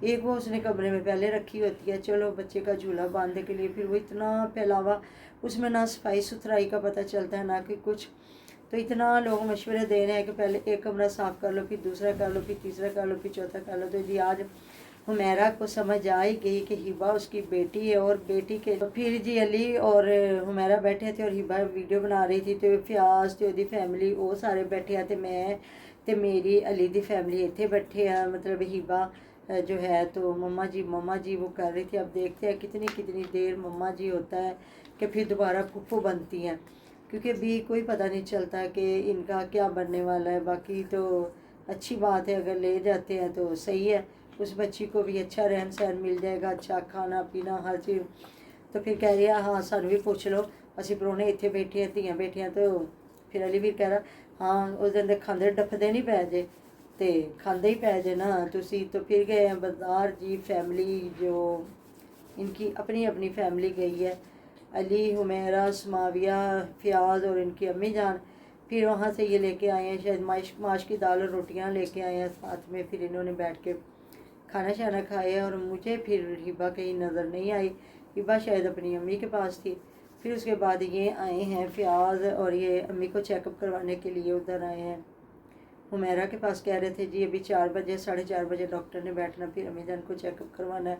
ایک وہ اس نے کمرے میں پہلے رکھی ہوتی ہے، چلو بچے کا جھولا باندھنے کے لیے، پھر وہ اتنا پھیلاوا، اس میں نہ صفائی ستھرائی کا پتہ چلتا ہے نہ کہ کچھ. تو اتنا لوگ مشورے دے رہے ہیں کہ پہلے ایک کمرہ صاف کر لو، پھر دوسرا کر لو، پھر تیسرا کر لو، پھر چوتھا کر لو. تو جی آج حمیرہ کو سمجھ آئی گئی کہ ہبہ اس کی بیٹی ہے، اور بیٹی کے پھر جی علی اور حمیرہ بیٹھے تھے اور ہبہ ویڈیو بنا رہی تھی. تو فیاض تے دی فیملی وہ سارے بیٹھے ہیں، تے میں تے میری علی دی فیملی اتنے بیٹھے ہیں. مطلب ہبہ جو ہے تو مما جی وہ کر رہی تھی. اب دیکھتے ہیں کتنی دیر مما جی ہوتا ہے کہ پھر دوبارہ پھپھو بنتی ہیں، کیونکہ ابھی کوئی پتہ نہیں چلتا کہ ان کا کیا بننے والا ہے. باقی تو اچھی بات ہے، اگر لے جاتے ہیں تو صحیح ہے، اس بچی کو بھی اچھا رہن سہن مل جائے گا، اچھا کھانا پینا ہر چیز. تو پھر کہہ رہی ہے ہاں سانو بھی پوچھ لو، اسی پرونے اتنے بیٹھے ہیں، دھیاں بیٹھیاں. تو پھر علی بھی کہہ رہا ہاں اس دن کھاندے ڈفدے نہیں پے جے، تے کھاندے ہی پے جے نا تسی. تو پھر گئے ہیں بازار جی. فیملی جو ان کی اپنی اپنی فیملی گئی ہے، علی، حمیرہ، سماویہ، فیاض اور ان کی امی جان. پھر وہاں سے یہ لے کے آئے ہیں شاید ماش کی دال اور روٹیاں لے کے آئے ہیں ساتھ میں. پھر انہوں نے بیٹھ کے کھانا شانا کھایا، اور مجھے پھر ہبہ کہیں نظر نہیں آئی. ہبہ شاید اپنی امی کے پاس تھی. پھر اس کے بعد یہ آئے ہیں فیاض اور یہ امی کو چیک اپ کروانے کے لیے ادھر آئے ہیں. حمیرہ کے پاس کہہ رہے تھے جی ابھی 4 بجے 4:30 بجے ڈاکٹر نے بیٹھنا، پھر امی جان کو چیک اپ کروانا ہے.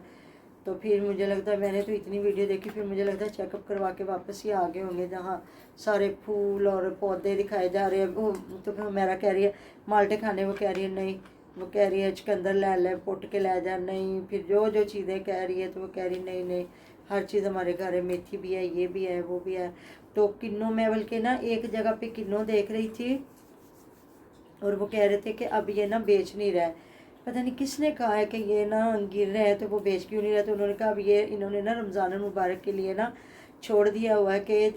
تو پھر مجھے لگتا ہے میں نے تو اتنی ویڈیو دیکھی، پھر مجھے لگتا ہے چیک اپ کروا کے واپس ہی آگے ہوں گے جہاں سارے پھول اور پودے دکھائے جا رہے ہیں. تو پھر حمیرہ کہہ رہی ہے مالٹے کھانے، وہ کہہ رہی ہے نہیں، وہ کہہ رہی ہے چکندر لے پٹ کے لے جا، نہیں. پھر جو چیزیں کہہ رہی ہے تو وہ کہہ رہی نہیں ہر چیز ہمارے گھر ہے، میتھی بھی ہے، یہ بھی ہے، وہ بھی ہے. تو کنوں میں بلکہ نا ایک جگہ پہ کنوں دیکھ رہی تھی اور وہ کہہ رہے تھے کہ اب یہ نا بیچ نہیں رہا ہے. پتہ نہیں کس نے کہا ہے کہ یہ نا گر رہے ہیں تو وہ بیچ کیوں نہیں رہے. تو انہوں نے کہا اب یہ انہوں نے نا رمضان المبارک کے لیے نا چھوڑ دیا ہوا ہے کہ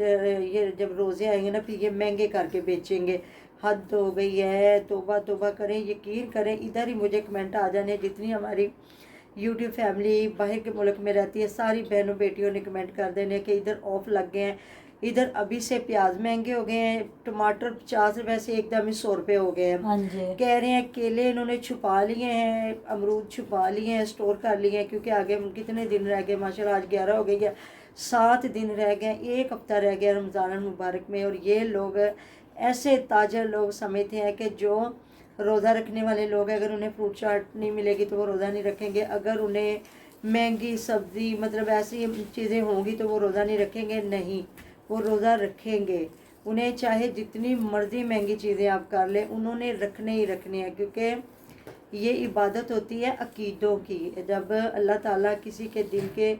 یہ جب روزے آئیں گے نا پھر یہ مہنگے کر کے بیچیں گے. حد ہو گئی ہے، توبہ کریں. یقین کریں ادھر ہی مجھے کمنٹ آ جانے، جتنی ہماری یوٹیوب فیملی باہر کے ملک میں رہتی ہے ساری بہنوں بیٹیوں نے کمنٹ کر دینے کہ ادھر آف لگ گئے ہیں، ادھر ابھی سے پیاز مہنگے ہو گئے ہیں، ٹماٹر 50 روپے سے ایک دم ہی 100 روپے ہو گئے ہیں. کہہ رہے ہیں کیلے انہوں نے چھپا لیے ہیں، امرود چھپا لیے ہیں، اسٹور کر لیے ہیں، کیونکہ آگے کتنے دن رہ گئے ماشاءاللہ آج 11 ہو گئی ہے، 7 دن رہ گئے، 1 ہفتہ رہ گیا رمضان المبارک میں. اور یہ لوگ ایسے تاجر لوگ سمجھتے ہیں کہ جو روزہ رکھنے والے لوگ ہیں اگر انہیں فروٹ چاٹ نہیں ملے گی تو وہ روزہ نہیں رکھیں گے، اگر انہیں مہنگی سبزی مطلب ایسی چیزیں ہوں گی تو وہ روزہ نہیں رکھیں گے. نہیں، وہ روزہ رکھیں گے. انہیں چاہے جتنی مرضی مہنگی چیزیں آپ کر لیں انہوں نے رکھنے ہی رکھنے ہیں، کیونکہ یہ عبادت ہوتی ہے عقیدوں کی. جب اللہ تعالیٰ کسی کے دل کے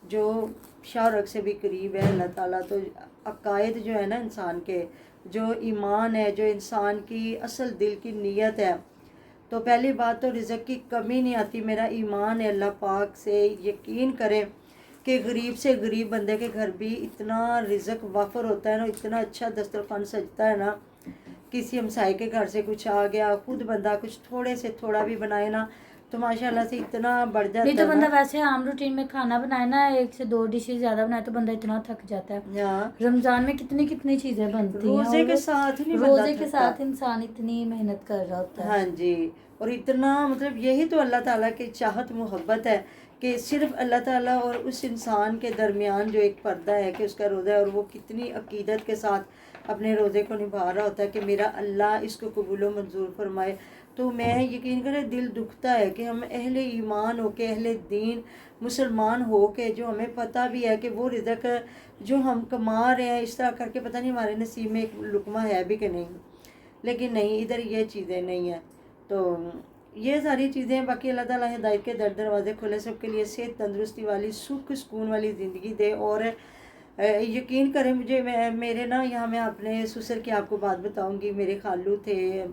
جو شارق سے بھی قریب ہے اللہ تعالیٰ، تو عقائد جو ہے نا انسان کے، جو ایمان ہے، جو انسان کی اصل دل کی نیت ہے، تو پہلی بات تو رزق کی کمی نہیں آتی. میرا ایمان ہے اللہ پاک سے. یقین کریں کہ غریب سے غریب بندے کے گھر بھی اتنا رزق وافر ہوتا ہے نا، اتنا اچھا دسترخوان سجتا ہے نا. کسی ہمسائے کے گھر سے کچھ آ گیا، خود بندہ کچھ تھوڑے سے تھوڑا بھی بنائے نا تو ماشاءاللہ سے اتنا بڑھ جاتا ہے. نہیں تو بندہ ویسے عام روٹین میں کھانا بنائے نا 1 سے 2 ڈشز زیادہ بنائے تو بندہ اتنا تھک جاتا ہے. رمضان میں کتنی چیزیں بنتی ہیں، روزے کے ساتھ نہیں روزے کے ساتھ انسان اتنی محنت کر رہا ہوتا ہے. ہاں جی، اور اتنا مطلب یہی تو اللہ تعالیٰ کی چاہت محبت ہے کہ صرف اللہ تعالیٰ اور اس انسان کے درمیان جو ایک پردہ ہے کہ اس کا روزہ ہے، اور وہ کتنی عقیدت کے ساتھ اپنے روزے کو نبھا رہا ہوتا ہے کہ میرا اللہ اس کو قبول و منظور فرمائے. تو میں یقین کریں دل دکھتا ہے کہ ہم اہل ایمان ہو کے، اہل دین مسلمان ہو کے، جو ہمیں پتہ بھی ہے کہ وہ رزق جو ہم کما رہے ہیں اس طرح کر کے پتہ نہیں ہمارے نصیب میں ایک لقمہ ہے بھی کہ نہیں، لیکن نہیں، ادھر یہ چیزیں نہیں ہیں. تو یہ ساری چیزیں. باقی اللہ تعالیٰ ہدایت کے دروازے کھولے سب کے لیے، صحت تندرستی والی سکھ سکون والی زندگی دے. اور یقین کریں مجھے میرے نا یہاں میں اپنے سسر کی آپ کو بات بتاؤں گی. میرے خالو تھے،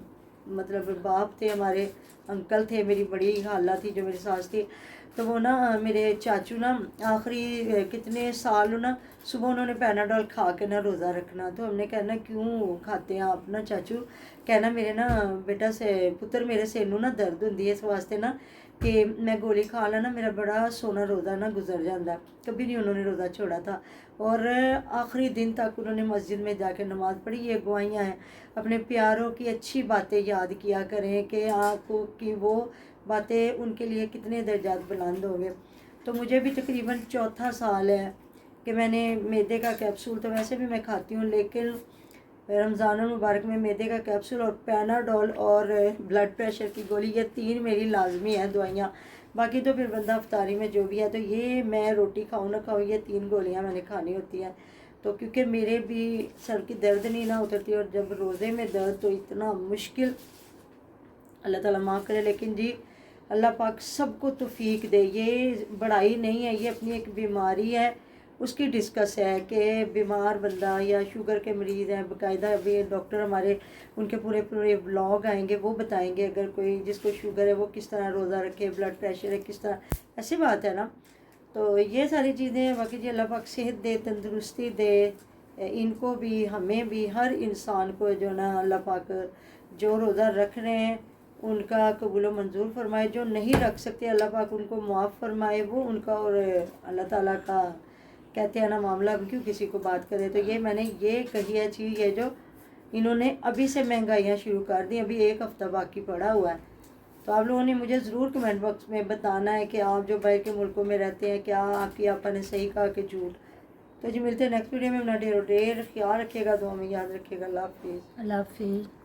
مطلب باپ تھے ہمارے، انکل تھے، میری بڑی خالہ تھی جو میری ساس تھی. تو وہ نا میرے چاچو نا آخری کتنے سال نا صبح انہوں نے پیناڈول کھا کے نا روزہ رکھنا. تو ہم نے کہنا کیوں کھاتے ہیں آپ نا چاچو؟ کہنا میرے نا بیٹا سے پتر میرے سینو نا درد ہوندی ہے اس واسطے نا کہ میں گولی کھا لا نا میرا بڑا سونا روزہ نا گزر جاتا ہے. کبھی نہیں انہوں نے روزہ چھوڑا تھا، اور آخری دن تک انہوں نے مسجد میں جا کے نماز پڑھی. یہ گوائیاں ہیں. اپنے پیاروں کی اچھی باتیں یاد کیا کریں کہ آپ کی وہ باتیں ان کے لیے کتنے درجات بلند ہوں گے. تو مجھے بھی تقریباً 4تھا سال ہے کہ میں نے میدے کا کیپسول تو ویسے بھی میں کھاتی ہوں، لیکن رمضان المبارک میں میدے کا کیپسول اور پیناڈول اور بلڈ پریشر کی گولی، یہ 3 میری لازمی ہیں دوائیاں. باقی تو پھر بندہ افطاری میں جو بھی ہے، تو یہ میں روٹی کھاؤں نہ کھاؤں یہ 3 گولیاں میں نے کھانی ہوتی ہیں. تو کیونکہ میرے بھی سر کی درد نہیں نہ اترتی، اور جب روزے میں درد تو اتنا مشکل، اللہ تعالیٰ معاف کرے. لیکن جی اللہ پاک سب کو توفیق دے. یہ بڑائی نہیں ہے، یہ اپنی ایک بیماری ہے، اس کی ڈسکس ہے کہ بیمار بندہ یا شوگر کے مریض ہیں، باقاعدہ ابھی ڈاکٹر ہمارے ان کے پورے بلاگ آئیں گے، وہ بتائیں گے اگر کوئی جس کو شوگر ہے وہ کس طرح روزہ رکھے، بلڈ پریشر ہے کس طرح، ایسی بات ہے نا. تو یہ ساری چیزیں ہیں. باقی جی اللہ پاک صحت دے، تندرستی دے ان کو بھی، ہمیں بھی، ہر انسان کو جو نا اللہ پاک جو روزہ رکھ رہے ہیں ان کا قبول و منظور فرمائے، جو نہیں رکھ سکتے اللہ پاک ان کو معاف فرمائے. وہ ان کا اور اللہ تعالیٰ کا کہتے ہیں نا معاملہ، کیوں کسی کو بات کرے. تو یہ میں نے یہ کہی ہے چیز، یہ جو انہوں نے ابھی سے مہنگائیاں شروع کر دی، ابھی 1 ہفتہ باقی پڑا ہوا ہے. تو آپ لوگوں نے مجھے ضرور کمنٹ باکس میں بتانا ہے کہ آپ جو باہر کے ملکوں میں رہتے ہیں کیا آپ کی آپا نے صحیح کہا کہ جھوٹ. تو جی ملتے ہیں نیکسٹ ویڈیو میں. اپنا ڈیر خیال رکھیے گا، دعا میں یاد رکھیے گا. اللہ حافظ. اللہ حافظ.